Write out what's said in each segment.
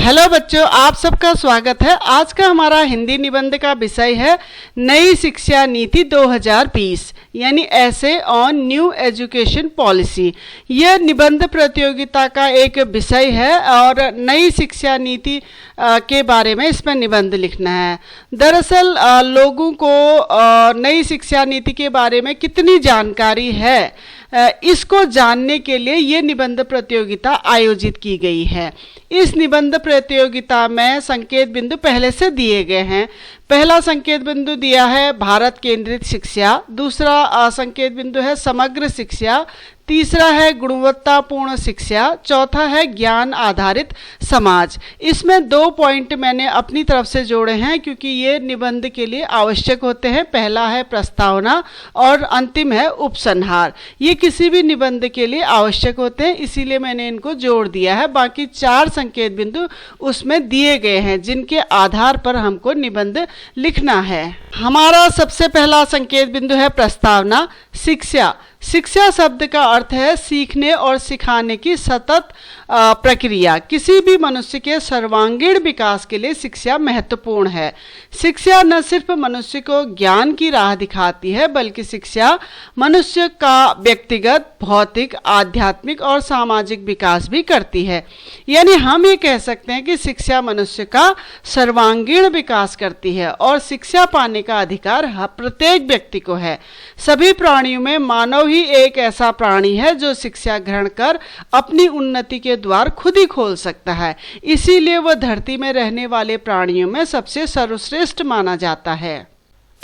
Hello बच्चों, आप सबका स्वागत है। आज का हमारा हिंदी निबंध का विषय है नई शिक्षा नीति 2020 यानी ऐसे ऑन न्यू एजुकेशन पॉलिसी। यह निबंध प्रतियोगिता का एक विषय है और नई शिक्षा नीति के बारे में इसमें निबंध लिखना है। दरअसल लोगों को नई शिक्षा नीति के बारे में कितनी जानकारी है इसको जानने के लिए ये निबंध प्रतियोगिता आयोजित की गई है। इस निबंध प्रतियोगिता में संकेत बिंदु पहले से दिए गए हैं। पहला संकेत बिंदु दिया है भारत केंद्रित शिक्षा, दूसरा संकेत बिंदु है समग्र शिक्षा, तीसरा है गुणवत्तापूर्ण शिक्षा, चौथा है ज्ञान आधारित समाज। इसमें 2 पॉइंट मैंने अपनी तरफ से जोड़े हैं क्योंकि ये निबंध के लिए आवश्यक होते हैं। पहला है प्रस्तावना और अंतिम है उपसंहार। ये किसी भी निबंध के लिए आवश्यक होते हैं, इसीलिए मैंने इनको जोड़ दिया है। बाकी 4 संकेत बिंदु उसमें दिए गए हैं जिनके आधार पर हमको निबंध लिखना है। हमारा सबसे पहला संकेत बिंदु है प्रस्तावना। शिक्षा, शिक्षा शब्द का अर्थ है सीखने और सिखाने की सतत प्रक्रिया। किसी भी मनुष्य के सर्वांगीण विकास के लिए शिक्षा महत्वपूर्ण है। शिक्षा न सिर्फ मनुष्य को ज्ञान की राह दिखाती है बल्कि शिक्षा मनुष्य का व्यक्तिगत, भौतिक, आध्यात्मिक और सामाजिक विकास भी करती है। यानी हम ये कह सकते हैं कि शिक्षा मनुष्य का सर्वांगीण विकास करती है और शिक्षा पाने का अधिकार प्रत्येक व्यक्ति को है। सभी प्राणियों में मानव ही एक ऐसा प्राणी है जो शिक्षा ग्रहण कर अपनी उन्नति के द्वार खुद ही खोल सकता है। इसीलिए वह धरती में रहने वाले प्राणियों में सबसे सर्वश्रेष्ठ माना जाता है।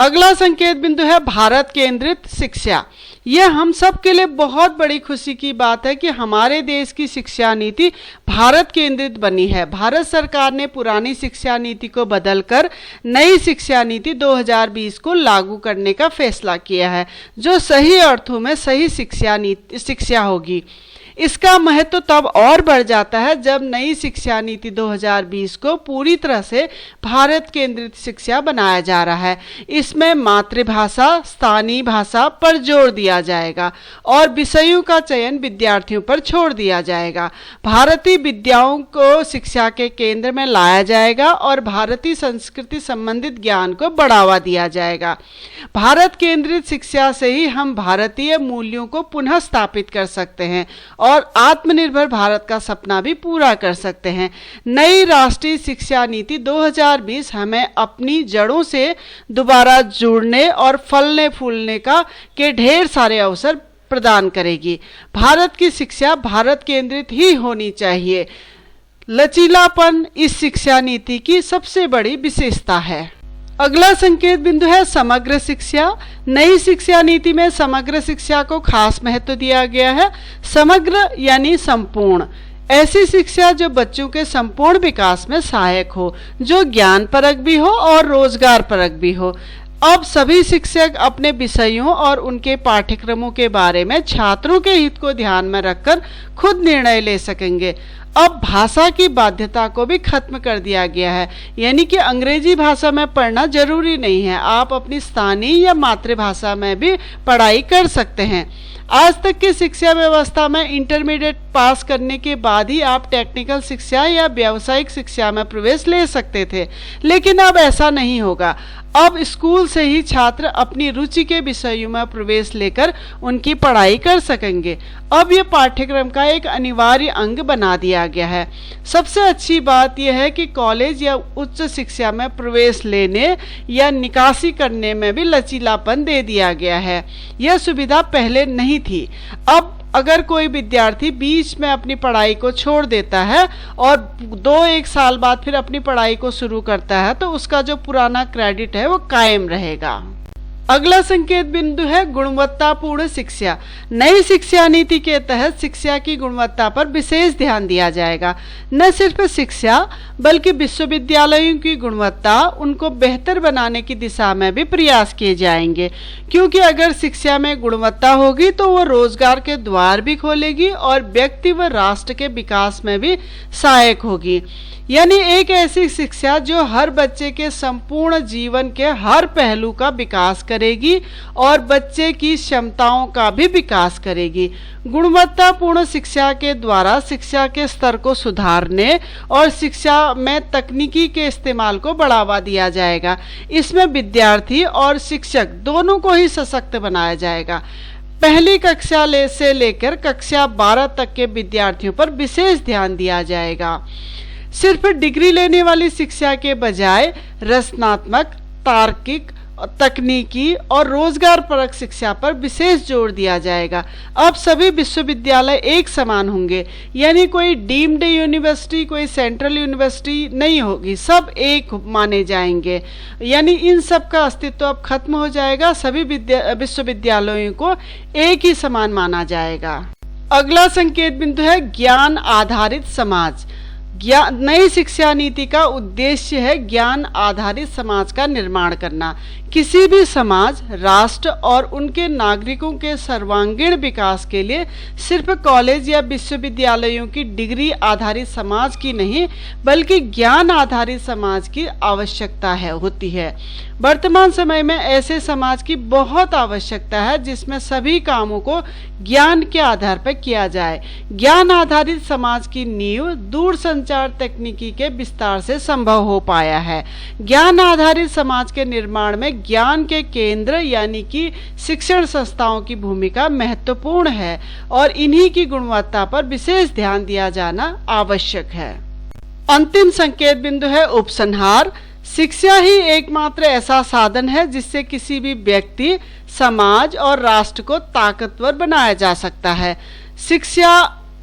अगला संकेत बिंदु है भारत केंद्रित शिक्षा। यह हम सब के लिए बहुत बड़ी खुशी की बात है कि हमारे देश की शिक्षा नीति भारत केंद्रित बनी है। भारत सरकार ने पुरानी शिक्षा नीति को बदलकर नई शिक्षा नीति 2020 को लागू करने का फैसला किया है, जो सही अर्थों में सही शिक्षा होगी। इसका महत्व तब और बढ़ जाता है जब नई शिक्षा नीति 2020 को पूरी तरह से भारत केंद्रित शिक्षा बनाया जा रहा है। इसमें मातृभाषा, स्थानीय भाषा पर जोर दिया जाएगा और विषयों का चयन विद्यार्थियों पर छोड़ दिया जाएगा। भारतीय विद्याओं को शिक्षा के केंद्र में लाया जाएगा और भारतीय संस्कृति संबंधित ज्ञान को बढ़ावा दिया जाएगा। भारत केंद्रित शिक्षा से ही हम भारतीय मूल्यों को पुनः स्थापित कर सकते हैं और आत्मनिर्भर भारत का सपना भी पूरा कर सकते हैं। नई राष्ट्रीय शिक्षा नीति 2020 हमें अपनी जड़ों से दोबारा जुड़ने और फलने फूलने के ढेर सारे अवसर प्रदान करेगी। भारत की शिक्षा भारत केंद्रित ही होनी चाहिए। लचीलापन इस शिक्षा नीति की सबसे बड़ी विशेषता है। अगला संकेत बिंदु है समग्र शिक्षा। नई शिक्षा नीति में समग्र शिक्षा को खास महत्व दिया गया है। समग्र यानी संपूर्ण, ऐसी शिक्षा जो बच्चों के संपूर्ण विकास में सहायक हो, जो ज्ञान परक भी हो और रोजगार परक भी हो। अब सभी शिक्षक अपने विषयों और उनके पाठ्यक्रमों के बारे में छात्रों के हित को ध्यान में रखकर खुद निर्णय ले सकेंगे। अब भाषा की बाध्यता को भी खत्म कर दिया गया है, यानी कि अंग्रेजी भाषा में पढ़ना जरूरी नहीं है, आप अपनी स्थानीय या मातृभाषा में भी पढ़ाई कर सकते हैं। आज तक की शिक्षा व्यवस्था में इंटरमीडिएट पास करने के बाद ही आप टेक्निकल शिक्षा या व्यावसायिक शिक्षा में प्रवेश ले सकते थे, लेकिन अब ऐसा नहीं होगा। अब स्कूल से ही छात्र अपनी रुचि के विषयों में प्रवेश लेकर उनकी पढ़ाई कर सकेंगे। अब ये पाठ्यक्रम का एक अनिवार्य अंग बना दिया गया है। सबसे अच्छी बात यह है कि कॉलेज या उच्च शिक्षा में प्रवेश लेने या निकासी करने में भी लचीलापन दे दिया गया है। यह सुविधा पहले नहीं थी। अब अगर कोई विद्यार्थी बीच में अपनी पढ़ाई को छोड़ देता है और 2-1 साल बाद फिर अपनी पढ़ाई को शुरू करता है तो उसका जो पुराना क्रेडिट है वो कायम रहेगा। अगला संकेत बिंदु है गुणवत्तापूर्ण शिक्षा। नई शिक्षा नीति के तहत शिक्षा की गुणवत्ता पर विशेष ध्यान दिया जाएगा। न सिर्फ शिक्षा बल्कि विश्वविद्यालयों की गुणवत्ता, उनको बेहतर बनाने की दिशा में भी प्रयास किए जाएंगे, क्योंकि अगर शिक्षा में गुणवत्ता होगी तो वो रोजगार के द्वार भी खोलेगी और व्यक्ति व राष्ट्र के विकास में भी सहायक होगी। यानी एक ऐसी शिक्षा जो हर बच्चे के संपूर्ण जीवन के हर पहलू का विकास करेगी और बच्चे की क्षमताओं का भी विकास करेगी। गुणवत्तापूर्ण शिक्षा के द्वारा शिक्षा के स्तर को सुधारने और शिक्षा में तकनीकी के इस्तेमाल को बढ़ावा दिया जाएगा। इसमें विद्यार्थी और शिक्षक दोनों को ही सशक्त बनाया जाएगा। पहली कक्षा से लेकर कक्षा 12 तक के विद्यार्थियों पर विशेष ध्यान दिया जाएगा। सिर्फ डिग्री लेने वाली शिक्षा के बजाय रचनात्मक, तार्किक, तकनीकी और रोजगार परक शिक्षा पर विशेष जोर दिया जाएगा। अब सभी विश्वविद्यालय एक समान होंगे, यानी कोई डीम्ड यूनिवर्सिटी, कोई सेंट्रल यूनिवर्सिटी नहीं होगी, सब एक माने जाएंगे। यानी इन सब का अस्तित्व अब खत्म हो जाएगा, सभी विश्वविद्यालयों को एक ही समान माना जाएगा। अगला संकेत बिंदु है ज्ञान आधारित समाज। नई शिक्षा नीति का उद्देश्य है ज्ञान आधारित समाज का निर्माण करना। किसी भी समाज, राष्ट्र और उनके नागरिकों के सर्वांगीण विकास के लिए सिर्फ कॉलेज या विश्वविद्यालयों की डिग्री आधारित समाज की नहीं, बल्कि ज्ञान आधारित समाज की आवश्यकता होती है। वर्तमान समय में ऐसे समाज की बहुत आवश्यकता है जिसमें सभी कामों को ज्ञान के आधार पर किया जाए। ज्ञान आधारित समाज की नींव दूरसंचार तकनीकी के विस्तार से संभव हो पाया है। ज्ञान आधारित समाज के निर्माण में ज्ञान के केंद्र यानी कि शिक्षण संस्थाओं की भूमिका महत्वपूर्ण है और इन्हीं की गुणवत्ता पर विशेष ध्यान दिया जाना आवश्यक है। अंतिम संकेत बिंदु है उपसंहार। शिक्षा ही एकमात्र ऐसा साधन है जिससे किसी भी व्यक्ति, समाज और राष्ट्र को ताकतवर बनाया जा सकता है। शिक्षा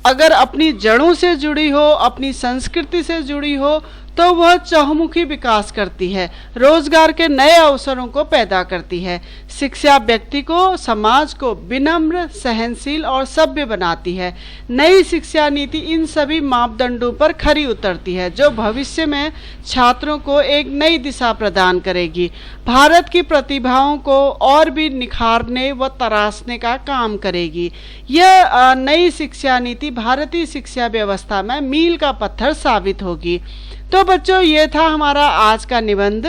अगर अपनी जड़ों से जुड़ी हो, अपनी संस्कृति से जुड़ी हो, तो वह चहुमुखी विकास करती है, रोजगार के नए अवसरों को पैदा करती है। शिक्षा व्यक्ति को, समाज को विनम्र, सहनशील और सभ्य बनाती है। नई शिक्षा नीति इन सभी मापदंडों पर खरी उतरती है, जो भविष्य में छात्रों को एक नई दिशा प्रदान करेगी, भारत की प्रतिभाओं को और भी निखारने व तराशने का काम करेगी। यह नई शिक्षा नीति भारतीय शिक्षा व्यवस्था में मील का पत्थर साबित होगी। तो बच्चों, ये था हमारा आज का निबंध।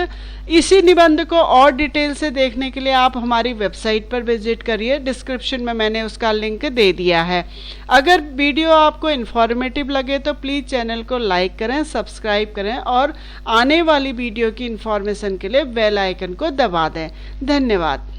इसी निबंध को और डिटेल से देखने के लिए आप हमारी वेबसाइट पर विजिट करिए, डिस्क्रिप्शन में मैंने उसका लिंक दे दिया है। अगर वीडियो आपको इन्फॉर्मेटिव लगे तो प्लीज़ चैनल को लाइक करें, सब्सक्राइब करें और आने वाली वीडियो की इन्फॉर्मेशन के लिए बेल आइकन को दबा दें। धन्यवाद।